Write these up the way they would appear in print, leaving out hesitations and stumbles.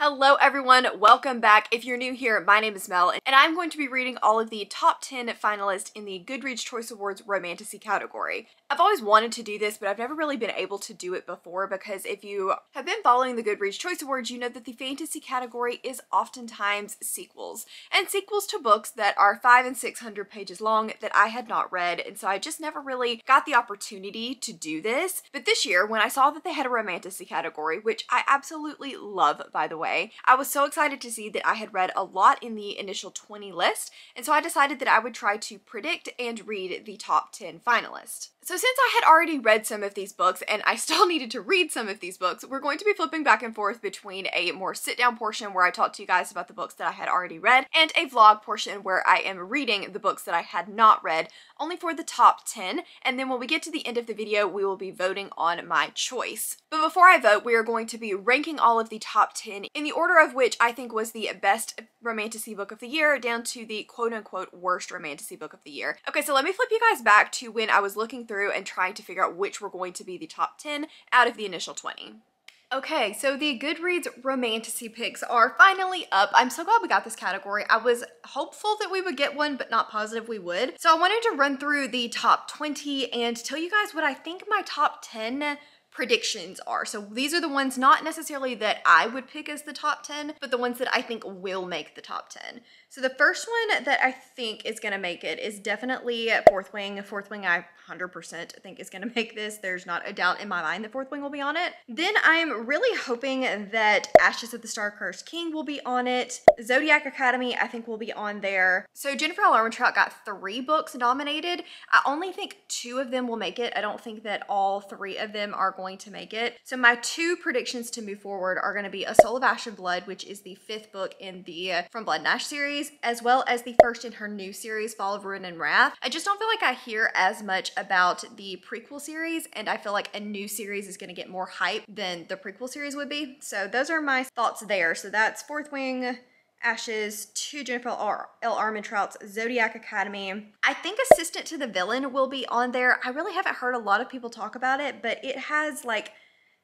Hello everyone, welcome back. If you're new here, my name is Mel, and I'm going to be reading all of the top 10 finalists in the Goodreads Choice Awards ROMANTASY category. I've always wanted to do this, but I've never really been able to do it before because if you have been following the Goodreads Choice Awards, you know that the fantasy category is oftentimes sequels, and sequels to books that are 500 and 600 pages long that I had not read, and so I just never really got the opportunity to do this. But this year, when I saw that they had a ROMANTASY category, which I absolutely love, by the way, I was so excited to see that I had read a lot in the initial 20 list, and so I decided that I would try to predict and read the top 10 finalists. So since I had already read some of these books and I still needed to read some of these books, we're going to be flipping back and forth between a more sit-down portion where I talk to you guys about the books that I had already read and a vlog portion where I am reading the books that I had not read, only for the top 10, and then when we get to the end of the video, we will be voting on my choice. But before I vote, we are going to be ranking all of the top 10 in the order of which I think was the best romantasy book of the year down to the quote-unquote worst romantasy book of the year. Okay, so let me flip you guys back to when I was looking through and trying to figure out which were going to be the top 10 out of the initial 20. Okay, so the Goodreads romantasy picks are finally up. I'm so glad we got this category. I was hopeful that we would get one, but not positive we would. So I wanted to run through the top 20 and tell you guys what I think my top 10 predictions are. So these are the ones not necessarily that I would pick as the top 10, but the ones that I think will make the top 10. So the first one that I think is gonna make it is definitely Fourth Wing. Fourth Wing I 100% think is gonna make this. There's not a doubt in my mind that Fourth Wing will be on it. Then I'm really hoping that Ashes of the Star-Cursed King will be on it. Zodiac Academy I think will be on there. So Jennifer L. Armentrout got 3 books nominated. I only think 2 of them will make it. I don't think that all 3 of them are going to make it. So my 2 predictions to move forward are going to be A Soul of Ash and Blood, which is the 5th book in the From Blood and Ash series, as well as the first in her new series, Fall of Ruin and Wrath. I just don't feel like I hear as much about the prequel series, and I feel like a new series is going to get more hype than the prequel series would be. So those are my thoughts there. So that's Fourth Wing, Ashes, 2 Jennifer L. Armentrout's Zodiac Academy. I think Assistant to the Villain will be on there. I really haven't heard a lot of people talk about it, but it has like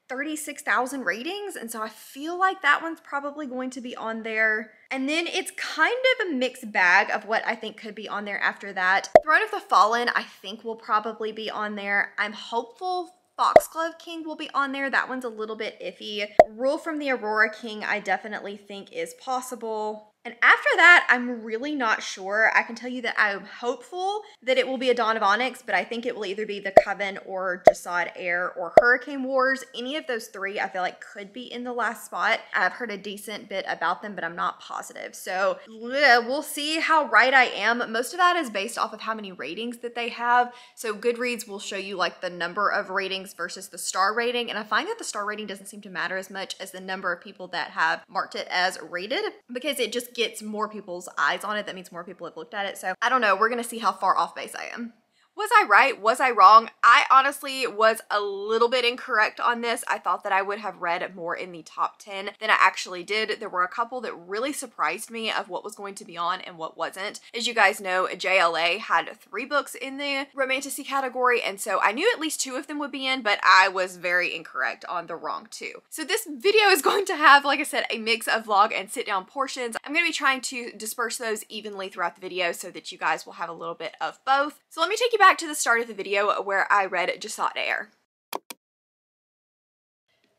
36,000 ratings, and so I feel like that one's probably going to be on there. And then it's kind of a mixed bag of what I think could be on there after that. Throne of the Fallen I think will probably be on there. I'm hopeful Foxglove King will be on there. That one's a little bit iffy. Rule from the Aurora King I definitely think is possible. And after that, I'm really not sure. I can tell you that I'm hopeful that it will be a Dawn of Onyx, but I think it will either be The Coven or Jasad Heir or Hurricane Wars. Any of those 3 I feel like could be in the last spot. I've heard a decent bit about them, but I'm not positive. So we'll see how right I am. Most of that is based off of how many ratings that they have. So Goodreads will show you like the number of ratings versus the star rating. And I find that the star rating doesn't seem to matter as much as the number of people that have marked it as rated, because it just gets more people's eyes on it. That means more people have looked at it. So I don't know. We're going to see how far off base I am. Was I right? Was I wrong? I honestly was a little bit incorrect on this. I thought that I would have read more in the top 10 than I actually did. There were a couple that really surprised me of what was going to be on and what wasn't. As you guys know, JLA had 3 books in the romantasy category, and so I knew at least 2 of them would be in, but I was very incorrect on the wrong 2. So this video is going to have, like I said, a mix of vlog and sit down portions. I'm going to be trying to disperse those evenly throughout the video so that you guys will have a little bit of both. So let me take you back to the start of the video where I read Jasad Heir.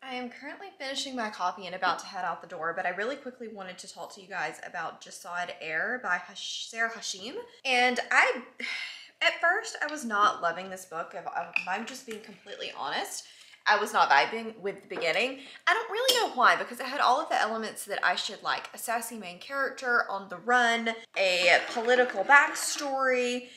I am currently finishing my coffee and about to head out the door, but I really quickly wanted to talk to you guys about Jasad Heir by Sarah Hashim. And at first, I was not loving this book. If I'm just being completely honest. I was not vibing with the beginning. I don't really know why, because it had all of the elements that I should like. A sassy main character on the run, a political backstory,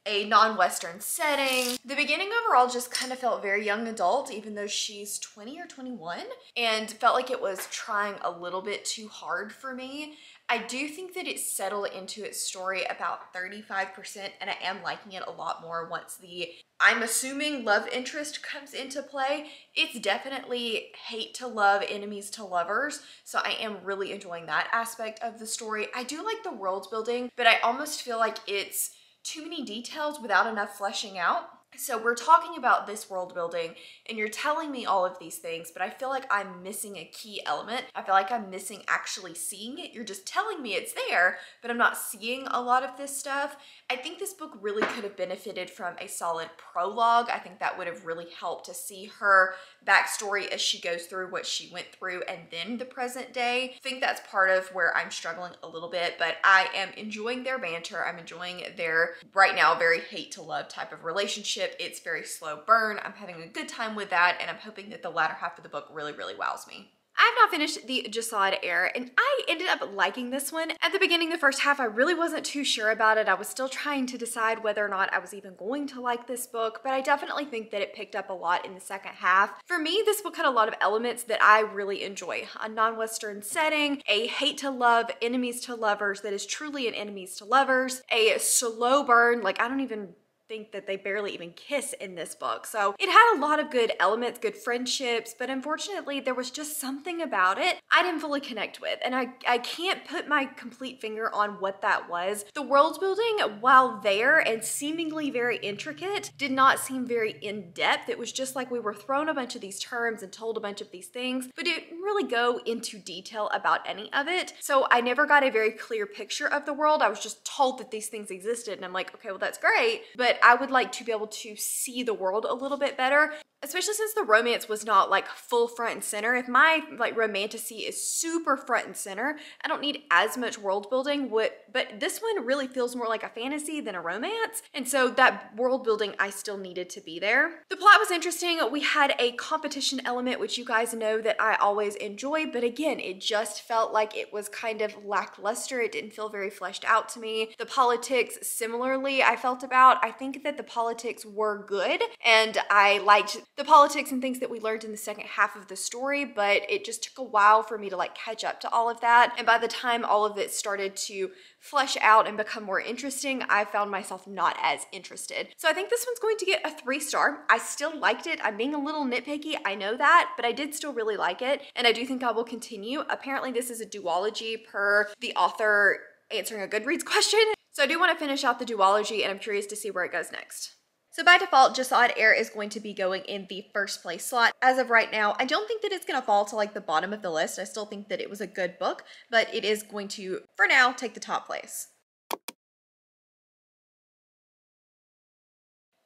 a non-Western setting. The beginning overall just kind of felt very young adult, even though she's 20 or 21, and felt like it was trying a little bit too hard for me. I do think that it settled into its story about 35%, and I am liking it a lot more once the, I'm assuming, love interest comes into play. It's definitely hate to love, enemies to lovers, so I am really enjoying that aspect of the story. I do like the world building, but I almost feel like it's too many details without enough fleshing out. So we're talking about this world building and you're telling me all of these things, but I feel like I'm missing a key element. I feel like I'm missing actually seeing it. You're just telling me it's there, but I'm not seeing a lot of this stuff. I think this book really could have benefited from a solid prologue. I think that would have really helped to see her backstory as she goes through what she went through and then the present day. I think that's part of where I'm struggling a little bit, but I am enjoying their banter. I'm enjoying their, right now, very hate to love type of relationship. It's very slow burn. I'm having a good time with that, and I'm hoping that the latter half of the book really, really wows me. I've now finished the Jasad Heir, and I ended up liking this one. At the beginning, the first half, I really wasn't too sure about it. I was still trying to decide whether or not I was even going to like this book, but I definitely think that it picked up a lot in the second half. For me, this book had a lot of elements that I really enjoy. A non-Western setting, a hate to love, enemies to lovers that is truly an enemies to lovers, a slow burn, like I don't even think that they barely even kiss in this book. So it had a lot of good elements, good friendships, but unfortunately there was just something about it I didn't fully connect with. And I can't put my complete finger on what that was. The world building, while there and seemingly very intricate, did not seem very in-depth. It was just like we were thrown a bunch of these terms and told a bunch of these things, but it didn't really go into detail about any of it. So I never got a very clear picture of the world. I was just told that these things existed and I'm like, okay, well that's great, but I would like to be able to see the world a little bit better, especially since the romance was not like full front and center. If my like romantasy is super front and center, I don't need as much world building, but this one really feels more like a fantasy than a romance. And so that world building I still needed to be there. The plot was interesting. We had a competition element, which you guys know that I always enjoy, but again, it just felt like it was kind of lackluster. It didn't feel very fleshed out to me. The politics, similarly, I felt about. I think that the politics were good and I liked the politics and things that we learned in the second half of the story, but it just took a while for me to like catch up to all of that. And by the time all of it started to flesh out and become more interesting, I found myself not as interested. So I think this one's going to get a 3-star. I still liked it. I'm being a little nitpicky, I know that, but I did still really like it. And I do think I will continue. Apparently this is a duology per the author answering a Goodreads question. So I do want to finish out the duology and I'm curious to see where it goes next. So by default, Jasad Heir is going to be going in the first place slot. As of right now, I don't think that it's gonna fall to like the bottom of the list. I still think that it was a good book, but it is going to, for now, take the top place.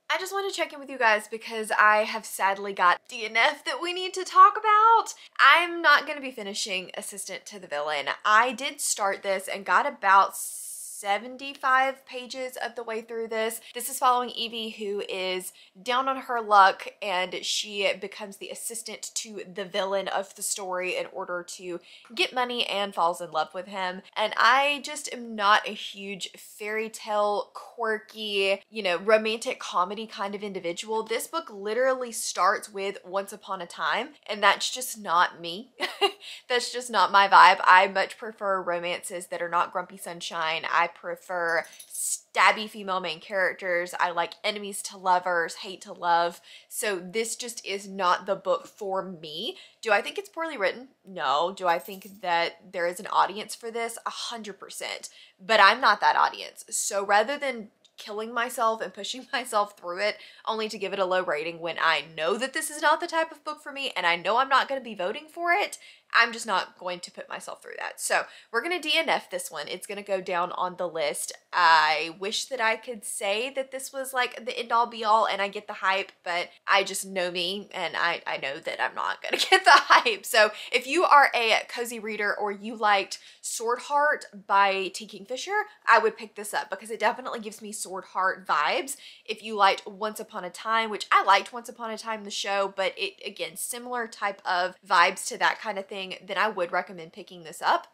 I just want to check in with you guys because I have sadly got DNF that we need to talk about. I'm not going to be finishing Assistant to the Villain. I did start this and got about 75 pages of the way through this. This is following Evie, who is down on her luck and she becomes the assistant to the villain of the story in order to get money and falls in love with him. And I just am not a huge fairy tale, quirky, you know, romantic comedy kind of individual. This book literally starts with Once Upon a Time, and that's just not me. That's just not my vibe. I much prefer romances that are not Grumpy Sunshine. I prefer stabby female main characters. I like enemies to lovers, hate to love. So this just is not the book for me. Do I think it's poorly written? No. Do I think that there is an audience for this? 100%. But I'm not that audience. So rather than killing myself and pushing myself through it only to give it a low rating when I know that this is not the type of book for me and I know I'm not going to be voting for it, I'm just not going to put myself through that. So we're going to DNF this one. It's going to go down on the list. I wish that I could say that this was like the end all be all and I get the hype, but I just know me and I know that I'm not going to get the hype. So if you are a cozy reader or you liked Sword Heart by T. Kingfisher, I would pick this up because it definitely gives me Sword Heart vibes. If you liked Once Upon a Time, which I liked Once Upon a Time the show, but it, again, similar type of vibes to that kind of thing, then I would recommend picking this up.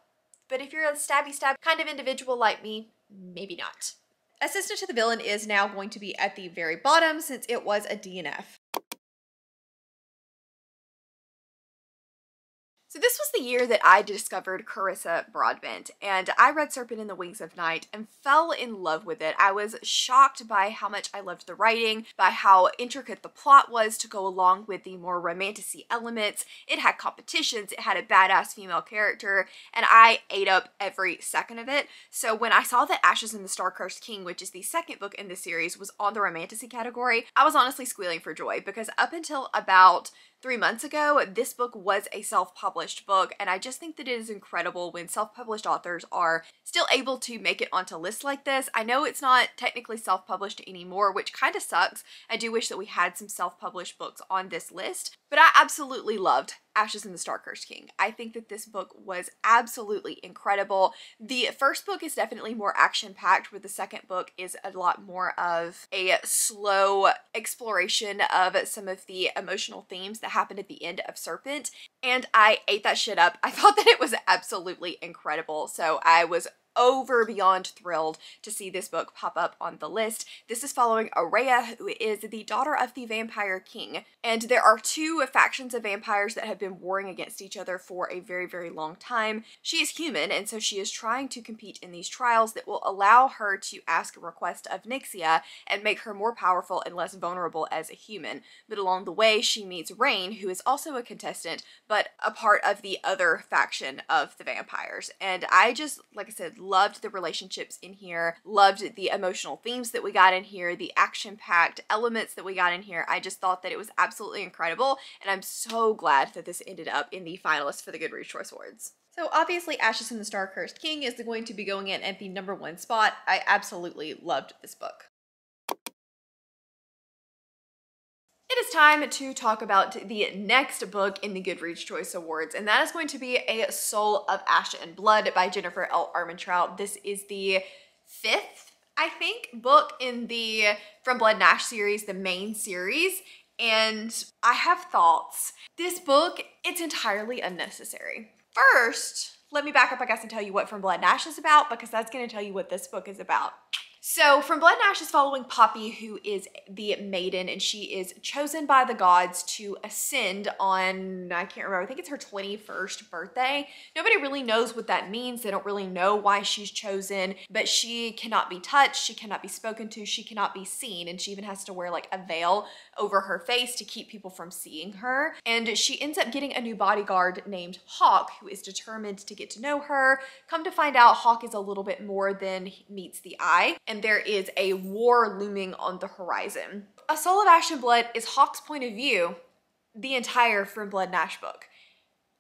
But if you're a stabby stab kind of individual like me, maybe not. Assistant to the Villain is now going to be at the very bottom since it was a DNF. So this was the year that I discovered Carissa Broadbent, and I read Serpent in the Wings of Night and fell in love with it. I was shocked by how much I loved the writing, by how intricate the plot was to go along with the more romantasy elements. It had competitions, it had a badass female character, and I ate up every second of it. So when I saw that Ashes in the Star-Cursed King, which is the second book in the series, was on the romantasy category, I was honestly squealing for joy, because up until about 3 months ago, this book was a self-published book, and I just think that it is incredible when self-published authors are still able to make it onto lists like this. I know it's not technically self-published anymore, which kind of sucks. I do wish that we had some self-published books on this list, but I absolutely loved Ashes in the Star-Cursed King. I think that this book was absolutely incredible. The first book is definitely more action-packed, where the second book is a lot more of a slow exploration of some of the emotional themes that happened at the end of Serpent, and I ate that shit up. I thought that it was absolutely incredible, so I was over beyond thrilled to see this book pop up on the list. This is following Aurea, who is the daughter of the Vampire King, and there are two factions of vampires that have been warring against each other for a very, very long time. She is human, and so she is trying to compete in these trials that will allow her to ask a request of Nyxia and make her more powerful and less vulnerable as a human. But along the way, she meets Rain, who is also a contestant, but a part of the other faction of the vampires. And I just, like I said, loved the relationships in here, loved the emotional themes that we got in here, the action-packed elements that we got in here. I just thought that it was absolutely incredible, and I'm so glad that this ended up in the finalists for the Goodreads Choice Awards. So obviously Ashes in the Star-Cursed King is going to be going in at the #1 spot. I absolutely loved this book. It is time to talk about the next book in the Goodreads Choice Awards, and that is going to be A Soul of Ash and Blood by Jennifer L. Armentrout. This is the 5th, I think, book in the From Blood and Ash series, the main series, and I have thoughts. This book, it's entirely unnecessary. First, let me back up, I guess, and tell you what From Blood and Ash is about, because that's going to tell you what this book is about. So From Blood and Ash is following Poppy, who is the maiden, and she is chosen by the gods to ascend on, I can't remember, I think it's her 21st birthday. Nobody really knows what that means. They don't really know why she's chosen, but she cannot be touched, she cannot be spoken to, she cannot be seen, and she even has to wear like a veil over her face to keep people from seeing her. And she ends up getting a new bodyguard named Hawk, who is determined to get to know her. Come to find out, Hawk is a little bit more than meets the eye, and there is a war looming on the horizon. A Soul of Ash and Blood is Hawk's point of view the entire From Blood and Ash book.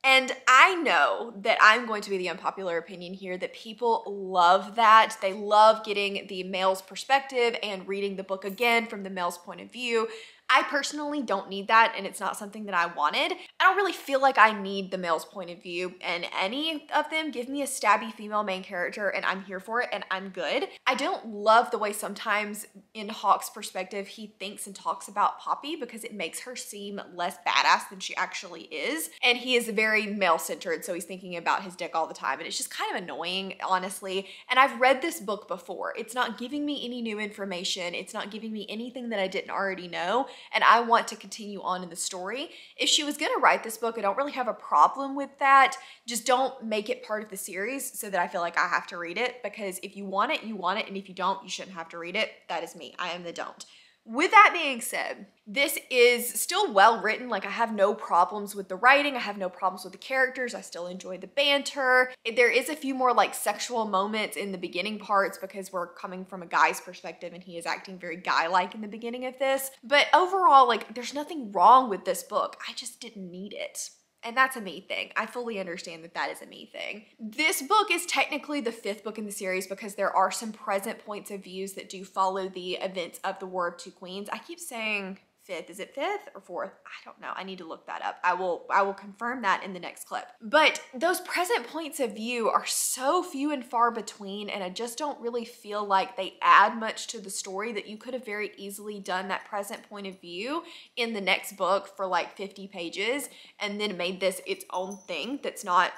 And I know that I'm going to be the unpopular opinion here, that people love that. They love getting the male's perspective and reading the book again from the male's point of view. I personally don't need that, and it's not something that I wanted. I don't really feel like I need the male's point of view in any of them. Give me a stabby female main character and I'm here for it, and I'm good. I don't love the way sometimes in Hawk's perspective he thinks and talks about Poppy, because it makes her seem less badass than she actually is. And he is very male-centered, so he's thinking about his dick all the time, and it's just kind of annoying, honestly. And I've read this book before. It's not giving me any new information. It's not giving me anything that I didn't already know, and I want to continue on in the story. If she was gonna write this book, I don't really have a problem with that. Just don't make it part of the series so that I feel like I have to read it, because if you want it, you want it, and if you don't, you shouldn't have to read it. That is me. I am the don't. With that being said, this is still well written. Like, I have no problems with the writing. I have no problems with the characters. I still enjoy the banter. There is a few more like sexual moments in the beginning parts, because we're coming from a guy's perspective and he is acting very guy-like in the beginning of this. But overall, like, there's nothing wrong with this book. I just didn't need it. And that's a me thing. I fully understand that that is a me thing. This book is technically the 5th book in the series, because there are some present points of views that do follow the events of the War of Two Queens. I keep saying 5th. Is it 5th or 4th? I don't know. I need to look that up. I will confirm that in the next clip. But those present points of view are so few and far between, and I just don't really feel like they add much to the story, that you could have very easily done that present point of view in the next book for like 50 pages and then made this its own thing that's not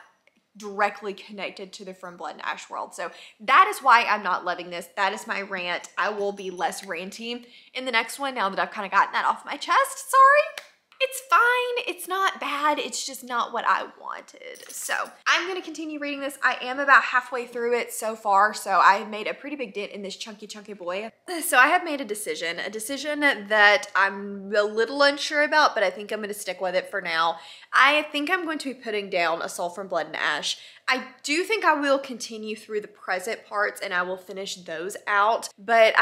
directly connected to the From Blood and Ash world. So that is why I'm not loving this. That is my rant. I will be less ranty in the next one now that I've kind of gotten that off my chest. Sorry. It's fine, it's not bad, it's just not what I wanted. So I'm gonna continue reading this. I am about halfway through it so far, so I have made a pretty big dent in this chunky boy. So I have made a decision that I'm a little unsure about, but I think I'm gonna stick with it for now. I think I'm going to be putting down A Soul from Blood and Ash. I do think I will continue through the present parts and I will finish those out, but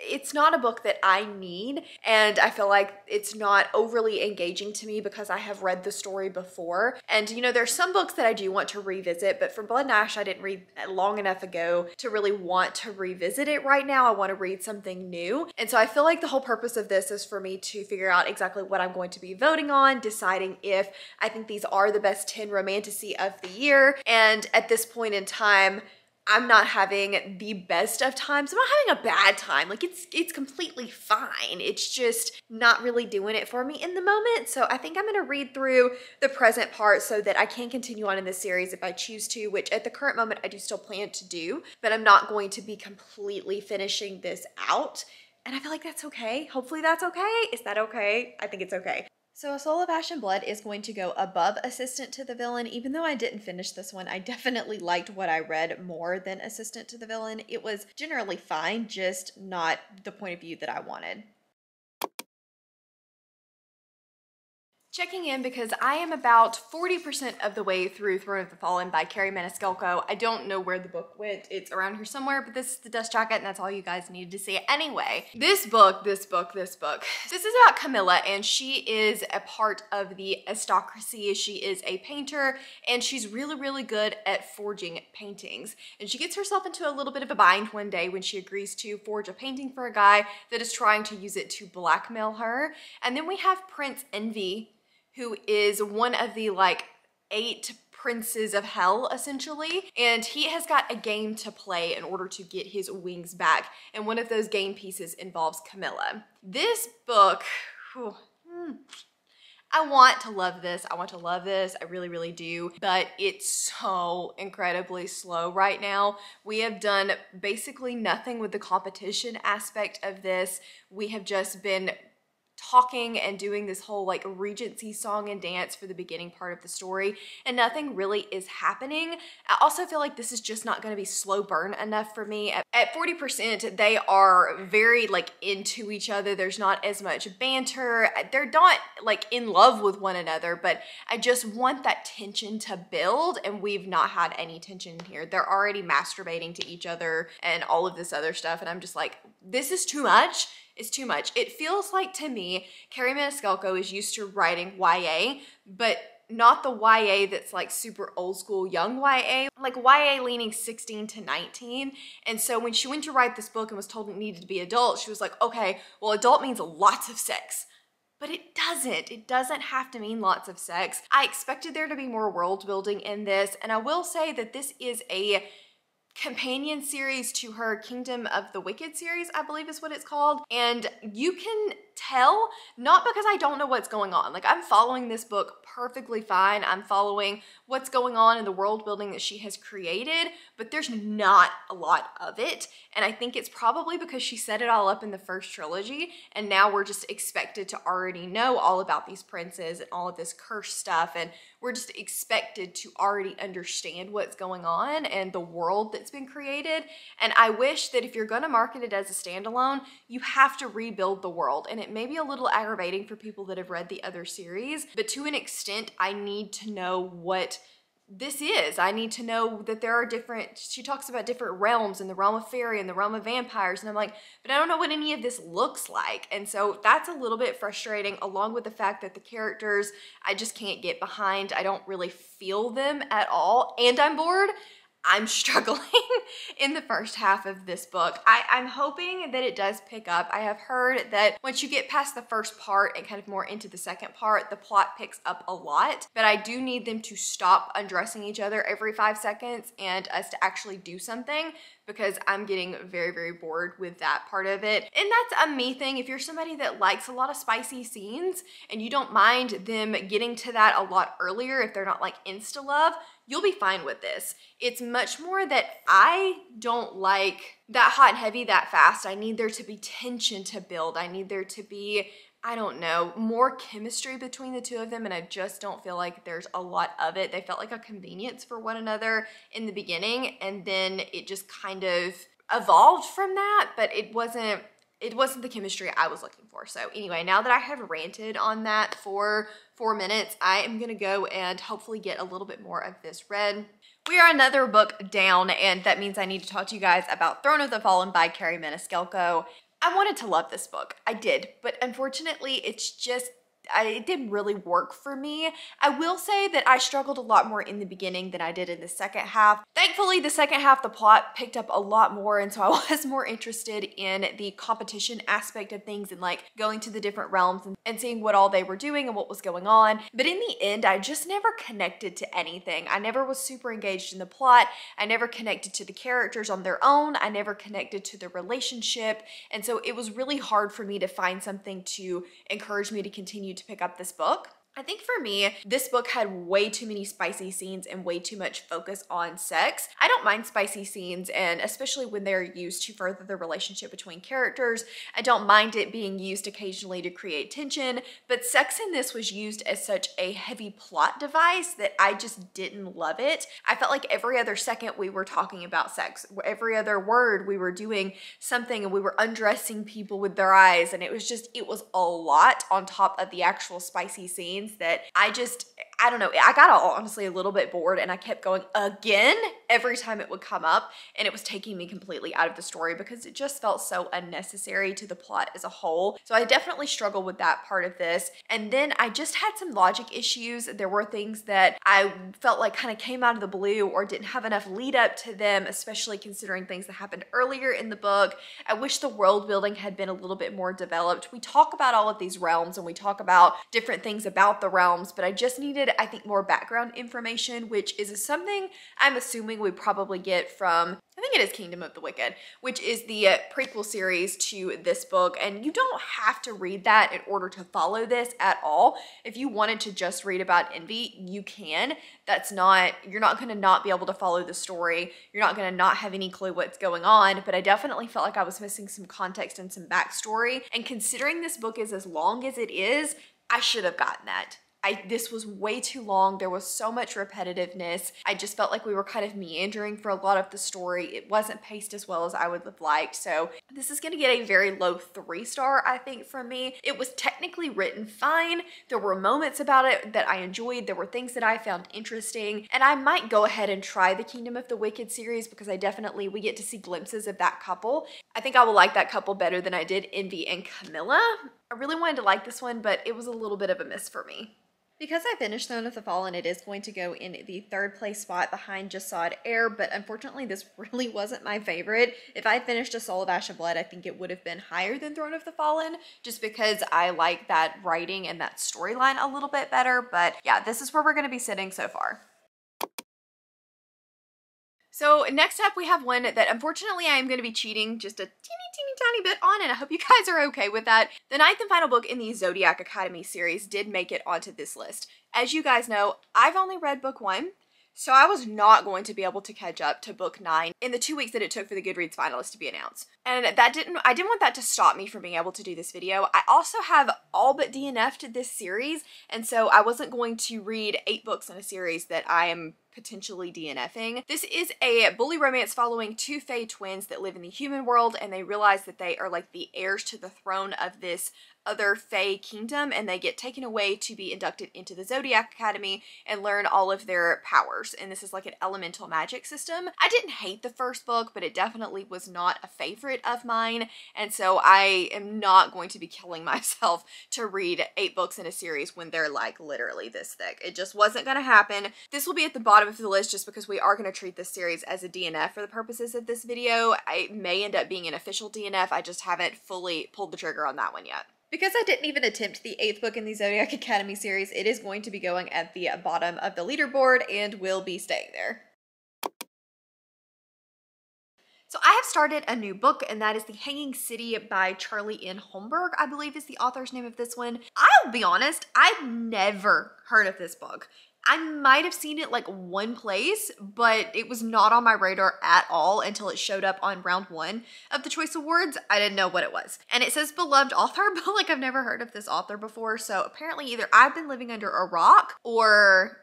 it's not a book that I need, and I feel like it's not overly engaging to me because I have read the story before. And you know, there's some books that I do want to revisit, but for Blood and Ash, I didn't read long enough ago to really want to revisit it right now. I want to read something new. And so I feel like the whole purpose of this is for me to figure out exactly what I'm going to be voting on, deciding if I think these are the best 10 romantasy of the year. And at this point in time, I'm not having the best of times. I'm not having a bad time. Like it's completely fine. It's just not really doing it for me in the moment. So I think I'm gonna read through the present part so that I can continue on in this series if I choose to, which at the current moment I do still plan to do, but I'm not going to be completely finishing this out. And I feel like that's okay. Hopefully that's okay. Is that okay? I think it's okay. So A Soul of Ash and Blood is going to go above Assistant to the Villain. Even though I didn't finish this one, I definitely liked what I read more than Assistant to the Villain. It was generally fine, just not the point of view that I wanted. Checking in because I am about 40% of the way through Throne of the Fallen by Carrie Maniscalco. I don't know where the book went. It's around here somewhere, but this is the dust jacket and that's all you guys needed to see. Anyway, this book. This is about Camilla, and she is a part of the aristocracy. She is a painter and she's really good at forging paintings. And she gets herself into a little bit of a bind one day when she agrees to forge a painting for a guy that is trying to use it to blackmail her. And then we have Prince Envy, who is one of the like 8 princes of hell essentially, and he has got a game to play in order to get his wings back, and one of those game pieces involves Camilla. This book, I want to love this. I really do, but it's so incredibly slow right now. We have done basically nothing with the competition aspect of this. We have just been talking and doing this whole like Regency song and dance for the beginning part of the story, and nothing really is happening. I also feel like this is just not going to be slow burn enough for me. At 40%, they are very like into each other. There's not as much banter. They're not like in love with one another, but I just want that tension to build, and we've not had any tension here. They're already masturbating to each other and all of this other stuff, and I'm just like, this is too much. It's too much. It feels like to me, Carrie Maniscalco is used to writing YA, but not the YA that's like super old school young YA, like YA leaning 16 to 19. And so when she went to write this book and was told it needed to be adult, she was like, okay, well, adult means lots of sex. But it doesn't. It doesn't have to mean lots of sex. I expected there to be more world building in this, and I will say that this is a companion series to her Kingdom of the Wicked series, I believe is what it's called. And you can tell, not because I don't know what's going on. Like, I'm following this book perfectly fine. I'm following what's going on in the world building that she has created, but there's not a lot of it. And I think it's probably because she set it all up in the first trilogy, and now we're just expected to already know all about these princes and all of this curse stuff, and we're just expected to already understand what's going on and the world that's been created. And I wish that if you're gonna market it as a standalone, you have to rebuild the world. And it may be a little aggravating for people that have read the other series, but to an extent, I need to know what this is. I need to know that there are different, she talks about different realms, and the realm of fairy and the realm of vampires, and I'm like, but I don't know what any of this looks like. And so that's a little bit frustrating, along with the fact that the characters, I just can't get behind. I don't really feel them at all, and I'm bored. I'm struggling in the first half of this book. I'm hoping that it does pick up. I have heard that once you get past the first part and kind of more into the second part, the plot picks up a lot, but I do need them to stop undressing each other every 5 seconds and us to actually do something, because I'm getting very bored with that part of it. And that's a me thing. If you're somebody that likes a lot of spicy scenes and you don't mind them getting to that a lot earlier, if they're not like insta-love, you'll be fine with this. It's much more that I don't like that hot and heavy that fast. I need there to be tension to build. I need there to be I don't know, more chemistry between the two of them, and I just don't feel like there's a lot of it. They felt like a convenience for one another in the beginning, and then it just kind of evolved from that, but it wasn't the chemistry I was looking for. So anyway, now that I have ranted on that for 4 minutes, I am gonna go and hopefully get a little bit more of this read. We are another book down, and that means I need to talk to you guys about Throne of the Fallen by Carrie Maniscalco. I wanted to love this book. I did, but unfortunately, it's just, it didn't really work for me. I will say that I struggled a lot more in the beginning than I did in the second half. Thankfully, the second half, the plot picked up a lot more, and so I was more interested in the competition aspect of things and like going to the different realms and seeing what all they were doing and what was going on. But in the end, I just never connected to anything. I never was super engaged in the plot. I never connected to the characters on their own. I never connected to the relationship. And so it was really hard for me to find something to encourage me to continue to pick up this book. I think for me, this book had way too many spicy scenes and way too much focus on sex. I don't mind spicy scenes, and especially when they're used to further the relationship between characters. I don't mind it being used occasionally to create tension, but sex in this was used as such a heavy plot device that I just didn't love it. I felt like every other second we were talking about sex. Every other word we were doing something, and we were undressing people with their eyes, and it was a lot on top of the actual spicy scenes that I don't know, I got honestly a little bit bored, and I kept going again every time it would come up, and it was taking me completely out of the story because it just felt so unnecessary to the plot as a whole. So I definitely struggled with that part of this. And then I just had some logic issues. There were things that I felt like kind of came out of the blue or didn't have enough lead up to them, especially considering things that happened earlier in the book. I wish the world building had been a little bit more developed. We talk about all of these realms and we talk about different things about the realms, but I just needed, I think, more background information, which is something I'm assuming we probably get from, I think it is Kingdom of the Wicked, which is the prequel series to this book. And you don't have to read that in order to follow this at all. If you wanted to just read about Envy, you can. You're not going to not be able to follow the story. You're not going to not have any clue what's going on, but I definitely felt like I was missing some context and some backstory. And considering this book is as long as it is, I should have gotten that. This was way too long. There was so much repetitiveness. I just felt like we were kind of meandering for a lot of the story. It wasn't paced as well as I would have liked. So this is going to get a very low 3-star, I think, from me. It was technically written fine. There were moments about it that I enjoyed. There were things that I found interesting. And I might go ahead and try the Kingdom of the Wicked series because we get to see glimpses of that couple. I think I will like that couple better than I did Envy and Camilla. I really wanted to like this one, but it was a little bit of a miss for me. Because I finished Throne of the Fallen, it is going to go in the 3rd place spot behind Jasad Heir, but unfortunately this really wasn't my favorite. If I finished A Soul of Ash and Blood, I think it would have been higher than Throne of the Fallen, just because I like that writing and that storyline a little bit better. But yeah, this is where we're going to be sitting so far. So next up we have one that unfortunately I am going to be cheating just a teeny tiny bit on, and I hope you guys are okay with that. The 9th and final book in the Zodiac Academy series did make it onto this list. As you guys know, I've only read book 1, so I was not going to be able to catch up to book 9 in the 2 weeks that it took for the Goodreads finalists to be announced. And I didn't want that to stop me from being able to do this video. I also have all but DNF'd this series, and so I wasn't going to read 8 books in a series that I am potentially DNFing. This is a bully romance following 2 Fae twins that live in the human world, and they realize that they are like the heirs to the throne of this other Fae kingdom, and they get taken away to be inducted into the Zodiac Academy and learn all of their powers. And this is like an elemental magic system. I didn't hate the first book, but it definitely was not a favorite of mine, and so I am not going to be killing myself to read 8 books in a series when they're like literally this thick. It just wasn't gonna happen. This will be at the bottom of the list just because we are going to treat this series as a DNF for the purposes of this video. I may end up being an official DNF. I just haven't fully pulled the trigger on that one yet. Because I didn't even attempt the 8th book in the Zodiac Academy series, it is going to be going at the bottom of the leaderboard and will be staying there. So I have started a new book, and that is The Hanging City by Charlie N. Holmberg, I believe is the author's name of this one. I'll be honest, I've never heard of this book. I might have seen it like one place, but it was not on my radar at all until it showed up on round 1 of the Choice Awards. I didn't know what it was. And it says beloved author, but like I've never heard of this author before. So apparently either I've been living under a rock or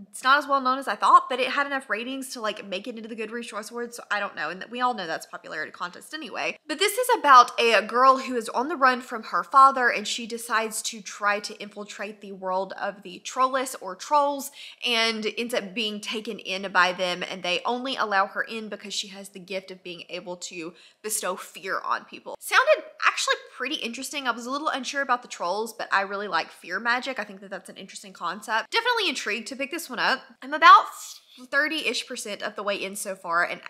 it's not as well known as I thought, but it had enough ratings to like make it into the Goodreads Choice Awards, so I don't know. And we all know that's a popularity contest anyway. But this is about a girl who is on the run from her father, and she decides to try to infiltrate the world of the Trollus or trolls, and ends up being taken in by them, and they only allow her in because she has the gift of being able to bestow fear on people. Sounded actually pretty interesting. I was a little unsure about the trolls, but I really like fear magic. I think that that's an interesting concept. Definitely intrigued to pick this one up. I'm about 30-ish% of the way in so far, and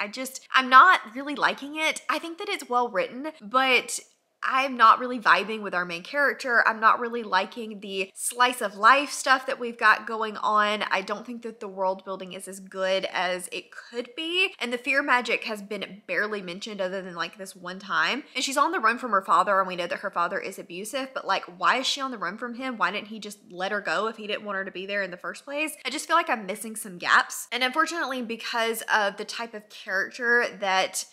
I'm not really liking it. I think that it's well written, but I'm not really vibing with our main character. I'm not really liking the slice of life stuff that we've got going on. I don't think that the world building is as good as it could be. And the fear magic has been barely mentioned other than like this one time. And she's on the run from her father, and we know that her father is abusive, but like, why is she on the run from him? Why didn't he just let her go if he didn't want her to be there in the first place? I just feel like I'm missing some gaps. And unfortunately, because of the type of character that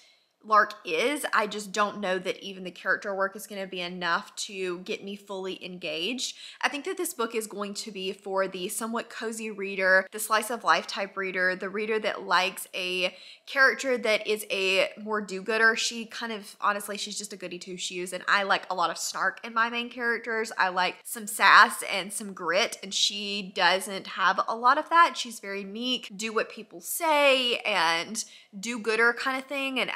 Lark is, I just don't know that even the character work is going to be enough to get me fully engaged. I think that this book is going to be for the somewhat cozy reader, the slice of life type reader, the reader that likes a character that is a more do-gooder. She kind of, honestly, she's just a goody two-shoes, and I like a lot of snark in my main characters. I like some sass and some grit, and she doesn't have a lot of that. She's very meek, do what people say, and do-gooder kind of thing, and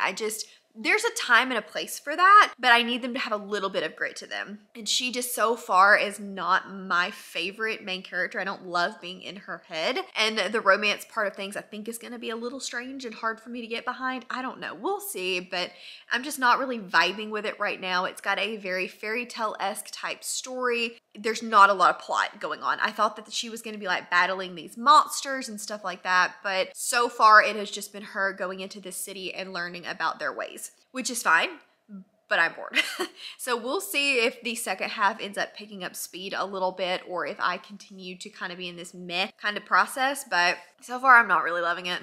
there's a time and a place for that, but I need them to have a little bit of grit to them. And she just so far is not my favorite main character. I don't love being in her head. And the romance part of things I think is going to be a little strange and hard for me to get behind. I don't know. We'll see, but I'm just not really vibing with it right now. It's got a very fairy tale-esque type story. There's not a lot of plot going on. I thought that she was going to be like battling these monsters and stuff like that, but so far it has just been her going into this city and learning about their ways, which is fine, but I'm bored. So we'll see if the second half ends up picking up speed a little bit, or if I continue to kind of be in this meh kind of process, but so far I'm not really loving it.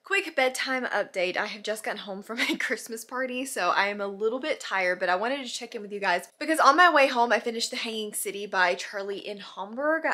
Quick bedtime update. I have just gotten home from a Christmas party, so I am a little bit tired, but I wanted to check in with you guys because on my way home, I finished The Hanging City by Charlie in Hamburg.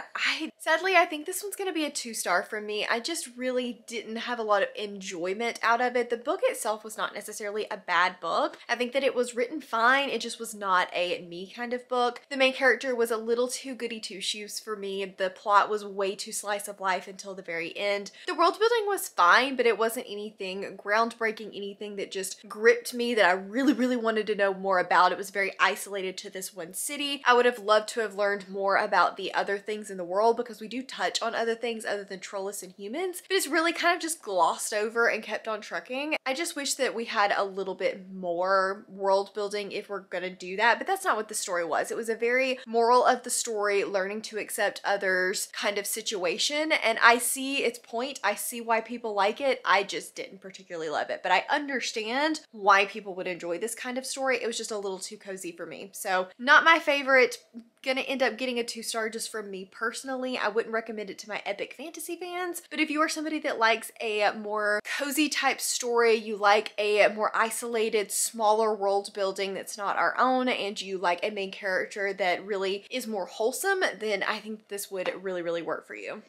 Sadly, I think this one's going to be a 2-star from me. I just really didn't have a lot of enjoyment out of it. The book itself was not necessarily a bad book. I think that it was written fine. It just was not a me kind of book. The main character was a little too goody two-shoes for me. The plot was way too slice of life until the very end. The world building was fine, but it wasn't anything groundbreaking, anything that just gripped me that I really, really wanted to know more about. It was very isolated to this one city. I would have loved to have learned more about the other things in the world because we do touch on other things other than Trollus and humans, but it's really kind of just glossed over and kept on trucking. I just wish that we had a little bit more world building if we're gonna do that, but that's not what the story was. It was a very moral of the story, learning to accept others kind of situation, and I see its point. I see why people like it. I just didn't particularly love it, but I understand why people would enjoy this kind of story. It was just a little too cozy for me. So not my favorite. Gonna end up getting a 2-star just from me personally. I wouldn't recommend it to my epic fantasy fans, but if you are somebody that likes a more cozy type story, you like a more isolated, smaller world building that's not our own, and you like a main character that really is more wholesome, then I think this would really, really work for you.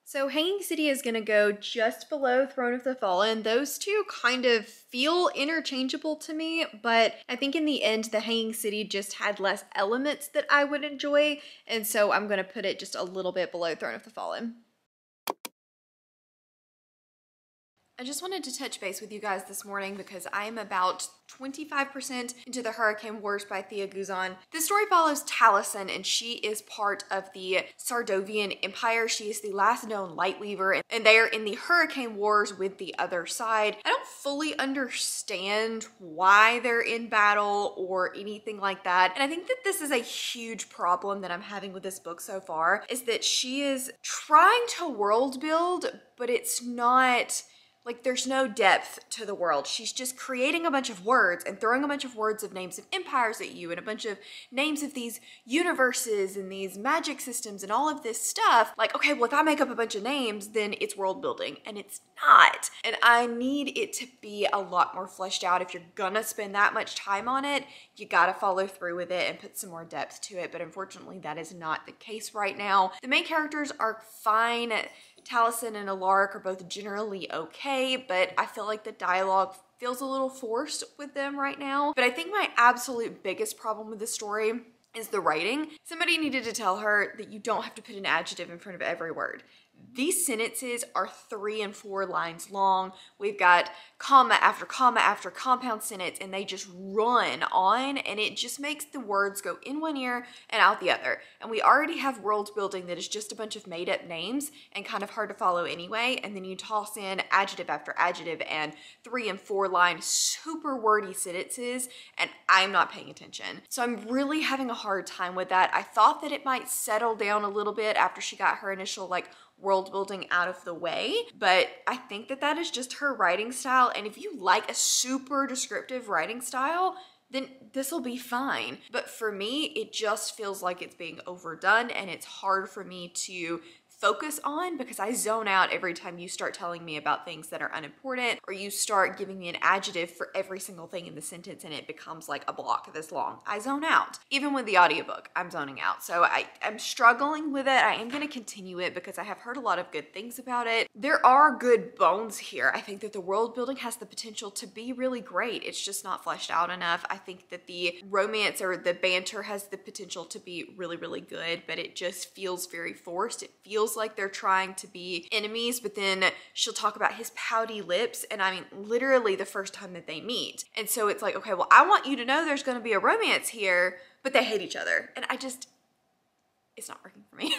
So Hanging City is going to go just below Throne of the Fallen. Those two kind of feel interchangeable to me, but I think in the end, the Hanging City just had less elements that I would enjoy, and so I'm going to put it just a little bit below Throne of the Fallen. I just wanted to touch base with you guys this morning because I am about 25% into the Hurricane Wars by Thea Guzan. This story follows Taliesin, and she is part of the Sardovian Empire. She is the last known Lightweaver, and they are in the Hurricane Wars with the other side. I don't fully understand why they're in battle or anything like that, and I think that this is a huge problem that I'm having with this book so far, is that she is trying to world build, but it's not Like, there's no depth to the world. She's just creating a bunch of words and throwing a bunch of words of names of empires at you and a bunch of names of these universes and these magic systems and all of this stuff. Like, okay, well, if I make up a bunch of names, then it's world building, and it's not. And I need it to be a lot more fleshed out. If you're gonna spend that much time on it, you gotta follow through with it and put some more depth to it. But unfortunately, that is not the case right now. The main characters are fine. Taliesin and Alaric are both generally okay, but I feel like the dialogue feels a little forced with them right now. But I think my absolute biggest problem with the story is the writing. Somebody needed to tell her that you don't have to put an adjective in front of every word. These sentences are 3 and 4 lines long. We've got comma after compound sentence, and they just run on, and it just makes the words go in one ear and out the other. And we already have world building that is just a bunch of made up names and kind of hard to follow anyway. And then you toss in adjective after adjective and 3 and 4 line super wordy sentences, and I'm not paying attention. So I'm really having a hard time with that. I thought that it might settle down a little bit after she got her initial world building out of the way, but I think that that is just her writing style. And if you like a super descriptive writing style, then this will be fine. But for me, it just feels like it's being overdone, and it's hard for me to focus on because I zone out every time you start telling me about things that are unimportant, or you start giving me an adjective for every single thing in the sentence and it becomes like a block this long. I zone out. Even with the audiobook, I'm zoning out. So I'm struggling with it. I am going to continue it because I have heard a lot of good things about it. There are good bones here. I think that the world building has the potential to be really great. It's just not fleshed out enough. I think that the romance or the banter has the potential to be really, really good, but it just feels very forced. It feels like they're trying to be enemies, but then she'll talk about his pouty lips, and I mean literally the first time that they meet. And so it's like, okay, well, I want you to know there's going to be a romance here, but they hate each other, and it's not working for me.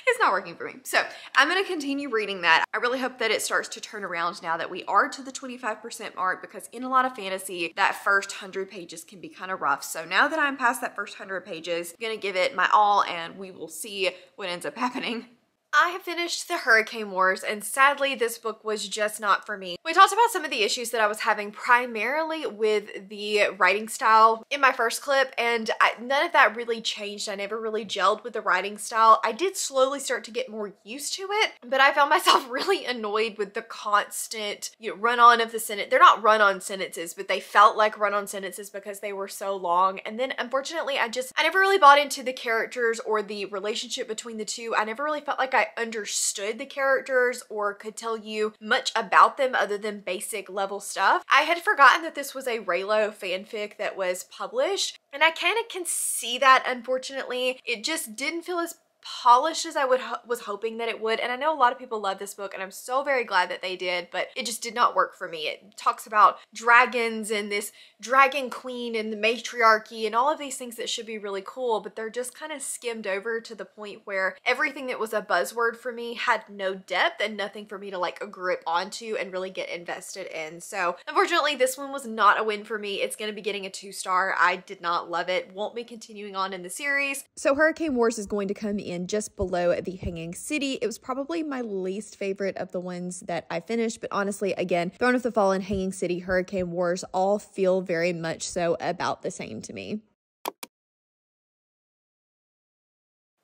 It's not working for me. So I'm going to continue reading that. I really hope that it starts to turn around now that we are to the 25% mark, because in a lot of fantasy, that first 100 pages can be kind of rough. So now that I'm past that first 100 pages, I'm going to give it my all, and we will see what ends up happening. I have finished the Hurricane Wars, and sadly this book was just not for me. We talked about some of the issues that I was having primarily with the writing style in my first clip, and none of that really changed. I never really gelled with the writing style. I did slowly start to get more used to it, but I found myself really annoyed with the constant run-on of the sentence. They're not run-on sentences, but they felt like run-on sentences because they were so long. And then unfortunately, I never really bought into the characters or the relationship between the two. I never really felt like I understood the characters or could tell you much about them other than basic level stuff. I had forgotten that this was a Raylo fanfic that was published, and I kind of can see that. Unfortunately, it just didn't feel as polished as I was hoping that it would. And I know a lot of people love this book, and I'm so very glad that they did, but it just did not work for me. It talks about dragons and this dragon queen and the matriarchy and all of these things that should be really cool, but they're just kind of skimmed over to the point where everything that was a buzzword for me had no depth and nothing for me to like grip onto and really get invested in. So unfortunately, this one was not a win for me. It's going to be getting a 2-star. I did not love it. Won't be continuing on in the series. So Hurricane Wars is going to come in just below The Hanging City. It was probably my least favorite of the ones that I finished, but honestly, again, Throne of the Fallen, Hanging City, Hurricane Wars all feel very much so about the same to me.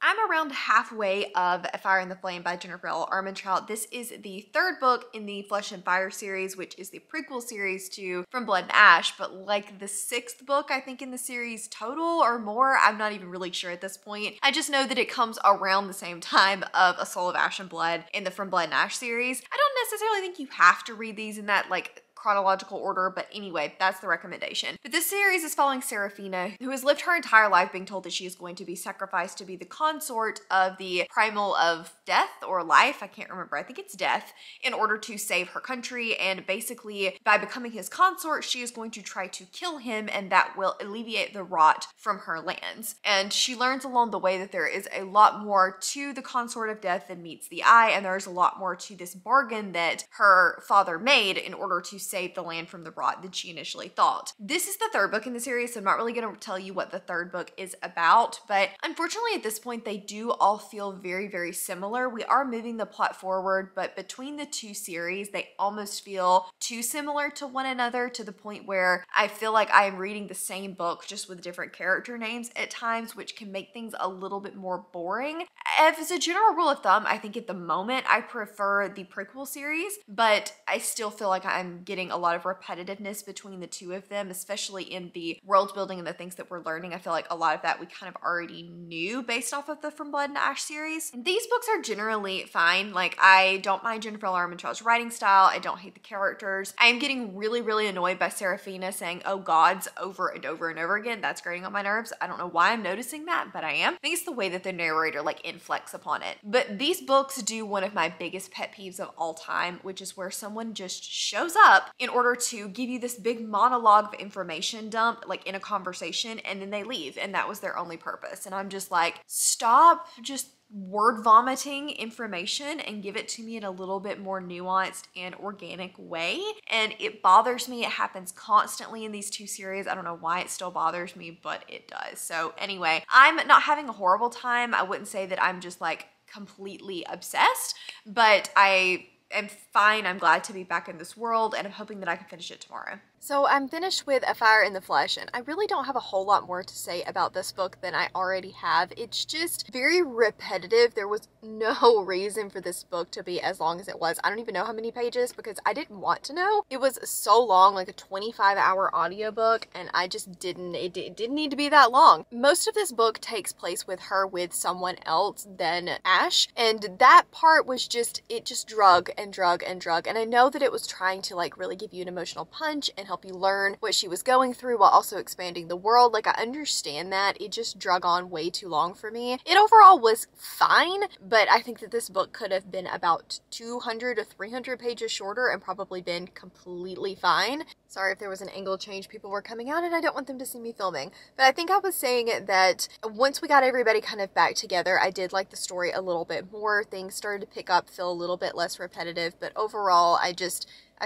I'm around halfway of Fire and the Flame by Jennifer L. Armentrout. This is the 3rd book in the Flesh and Fire series, which is the prequel series to From Blood and Ash, but like the 6th book, I think, in the series total or more. I'm not even really sure at this point. I just know that it comes around the same time of A Soul of Ash and Blood in the From Blood and Ash series. I don't necessarily think you have to read these in that like chronological order, but anyway, that's the recommendation. But this series is following Seraphina, who has lived her entire life being told that she is going to be sacrificed to be the consort of the primal of death or life, I can't remember, I think it's death, in order to save her country. And basically, by becoming his consort, she is going to try to kill him, and that will alleviate the rot from her lands. And she learns along the way that there is a lot more to the consort of death than meets the eye, and there's a lot more to this bargain that her father made in order to save the land from the rot than she initially thought. This is the third book in the series, so I'm not really going to tell you what the third book is about, but unfortunately at this point they do all feel very, very similar. We are moving the plot forward, but between the two series, they almost feel too similar to one another to the point where I feel like I am reading the same book just with different character names at times, which can make things a little bit more boring. As a general rule of thumb, I think at the moment I prefer the prequel series, but I still feel like I'm getting a lot of repetitiveness between the two of them, especially in the world building and the things that we're learning. I feel like a lot of that we kind of already knew based off of the From Blood and Ash series. And these books are generally fine. Like, I don't mind Jennifer L. Armentrout's writing style. I don't hate the characters. I am getting really, really annoyed by Serafina saying, "oh gods," over and over and over again. That's grating on my nerves. I don't know why I'm noticing that, but I am. I think it's the way that the narrator like inflects upon it. But these books do one of my biggest pet peeves of all time, which is where someone just shows up in order to give you this big monologue of information dump, like in a conversation, and then they leave, and that was their only purpose. And I'm just like, stop just word vomiting information and give it to me in a little bit more nuanced and organic way. And it bothers me. It happens constantly in these two series. I don't know why it still bothers me, but it does. So anyway, I'm not having a horrible time. I wouldn't say that I'm just like completely obsessed, but I am fine. I'm glad to be back in this world, and I'm hoping that I can finish it tomorrow. So I'm finished with A Fire in the Flesh, and I really don't have a whole lot more to say about this book than I already have. It's just very repetitive. There was no reason for this book to be as long as it was. I don't even know how many pages because I didn't want to know. It was so long, like a 25-hour audiobook, and I just it didn't need to be that long. Most of this book takes place with her with someone else than Ash, and that part was just, it just drug and drug and drug. And I know that it was trying to like really give you an emotional punch and help you learn what she was going through while also expanding the world. Like, I understand that. It just drug on way too long for me. It overall was fine, but I think that this book could have been about 200 to 300 pages shorter and probably been completely fine. Sorry if there was an angle change. People were coming out and I don't want them to see me filming. But I think I was saying that once we got everybody kind of back together, I did like the story a little bit more. Things started to pick up, feel a little bit less repetitive, but overall I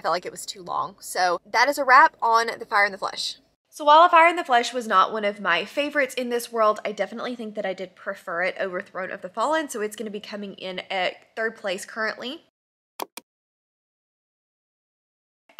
felt like it was too long. So that is a wrap on The Fire in the Flesh. So while A Fire in the Flesh was not one of my favorites in this world, I definitely think that I did prefer it over Throne of the Fallen, so it's going to be coming in at third place currently.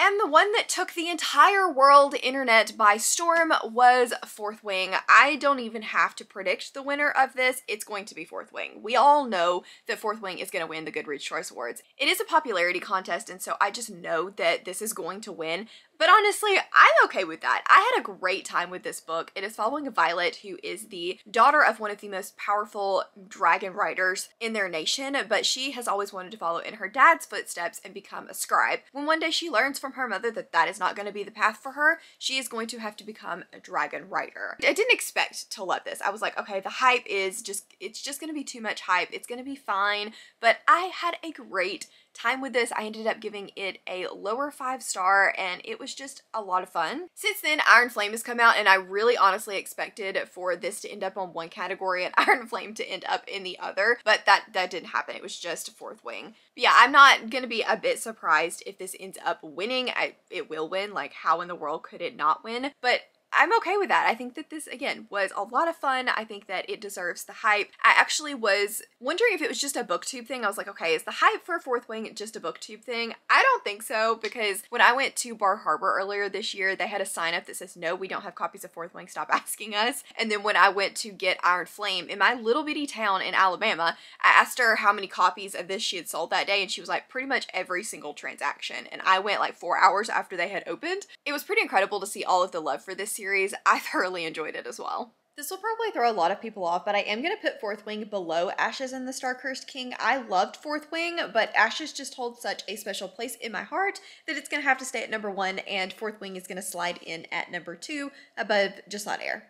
And the one that took the entire world internet by storm was Fourth Wing. I don't even have to predict the winner of this. It's going to be Fourth Wing. We all know that Fourth Wing is going to win the Goodreads Choice Awards. It is a popularity contest, and so I just know that this is going to win. But honestly, I'm okay with that. I had a great time with this book. It is following Violet, who is the daughter of one of the most powerful dragon riders in their nation, but she has always wanted to follow in her dad's footsteps and become a scribe. When one day she learns from her mother that that is not going to be the path for her, she is going to have to become a dragon rider. I didn't expect to love this. I was like, okay, the hype is it's just going to be too much hype. It's going to be fine, but I had a great time with this. I ended up giving it a lower 5-star, and it was just a lot of fun. Since then, Iron Flame has come out, and I really honestly expected for this to end up on one category and Iron Flame to end up in the other, but that didn't happen. It was just Fourth Wing. But yeah, I'm not gonna be a bit surprised if this ends up winning. It will win. Like, how in the world could it not win? But I'm okay with that. I think that this, again, was a lot of fun. I think that it deserves the hype. I actually was wondering if it was just a booktube thing. I was like, okay, is the hype for Fourth Wing just a booktube thing? I don't think so, because when I went to Bar Harbor earlier this year, they had a sign up that says, "No, we don't have copies of Fourth Wing, stop asking us." And then when I went to get Iron Flame in my little bitty town in Alabama, I asked her how many copies of this she had sold that day, and she was like, pretty much every single transaction. And I went like 4 hours after they had opened. It was pretty incredible to see all of the love for this series. I thoroughly enjoyed it as well. This will probably throw a lot of people off, but I am going to put Fourth Wing below Ashes and the Star-Cursed King. I loved Fourth Wing, but Ashes just holds such a special place in my heart that it's going to have to stay at number 1, and Fourth Wing is going to slide in at number 2 above Jasad Heir.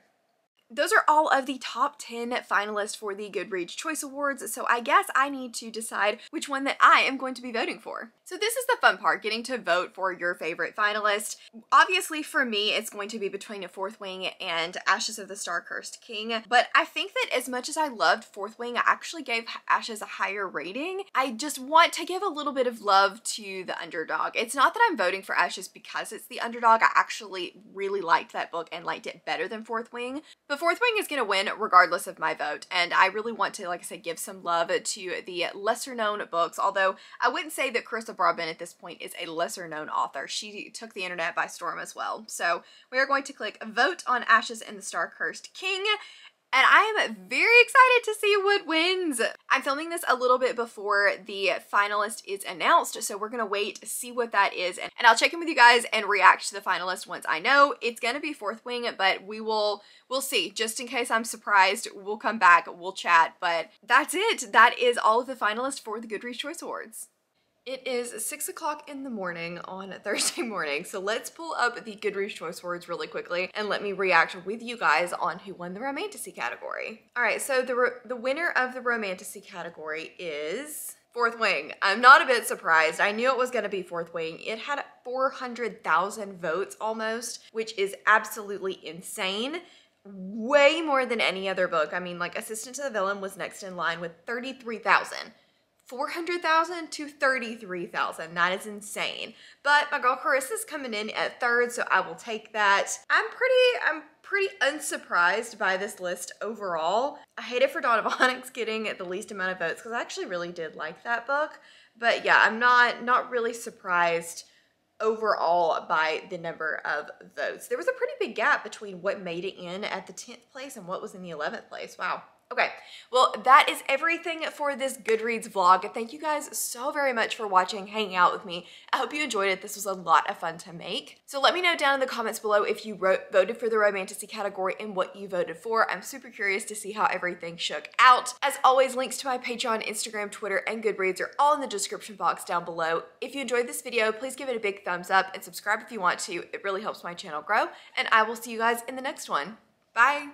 those are all of the top 10 finalists for the Goodreads Choice Awards, so I guess I need to decide which one that I am going to be voting for. So this is the fun part, getting to vote for your favorite finalist. Obviously for me, it's going to be between Fourth Wing and Ashes of the Star-Cursed King, but I think that as much as I loved Fourth Wing, I actually gave Ashes a higher rating. I just want to give a little bit of love to the underdog. It's not that I'm voting for Ashes because it's the underdog. I actually really liked that book and liked it better than Fourth Wing. But Fourth Wing is going to win regardless of my vote, and I really want to, like I said, give some love to the lesser known books, although I wouldn't say that Carissa Broadbent at this point is a lesser known author. She took the internet by storm as well. So we are going to click vote on Ashes and the Star-Cursed King, and I am very excited to see what wins. I'm filming this a little bit before the finalist is announced, so we're gonna wait to see what that is, and I'll check in with you guys and react to the finalist once I know. It's gonna be Fourth Wing, but we'll see. Just in case I'm surprised, we'll come back, we'll chat, but that's it. That is all of the finalists for the Goodreads Choice Awards. It is 6 o'clock in the morning on Thursday morning, so let's pull up the Goodreads Choice Awards really quickly and let me react with you guys on who won the Romantasy category. All right, so the winner of the Romantasy category is Fourth Wing. I'm not a bit surprised. I knew it was gonna be Fourth Wing. It had 400,000 votes almost, which is absolutely insane. Way more than any other book. I mean, like, Assistant to the Villain was next in line with 33,000. 400,000 to 33,000. That is insane. But my girl Carissa's coming in at third, so I will take that. I'm pretty unsurprised by this list overall. I hate it for Dawn of Onyx getting the least amount of votes because I actually really did like that book. But yeah, I'm not really surprised overall by the number of votes. There was a pretty big gap between what made it in at the 10th place and what was in the 11th place. Wow. Okay, well, that is everything for this Goodreads vlog. Thank you guys so very much for watching, hanging out with me. I hope you enjoyed it. This was a lot of fun to make. So let me know down in the comments below if you voted for the Romantasy category and what you voted for. I'm super curious to see how everything shook out. As always, links to my Patreon, Instagram, Twitter, and Goodreads are all in the description box down below. If you enjoyed this video, please give it a big thumbs up and subscribe if you want to. It really helps my channel grow, and I will see you guys in the next one. Bye!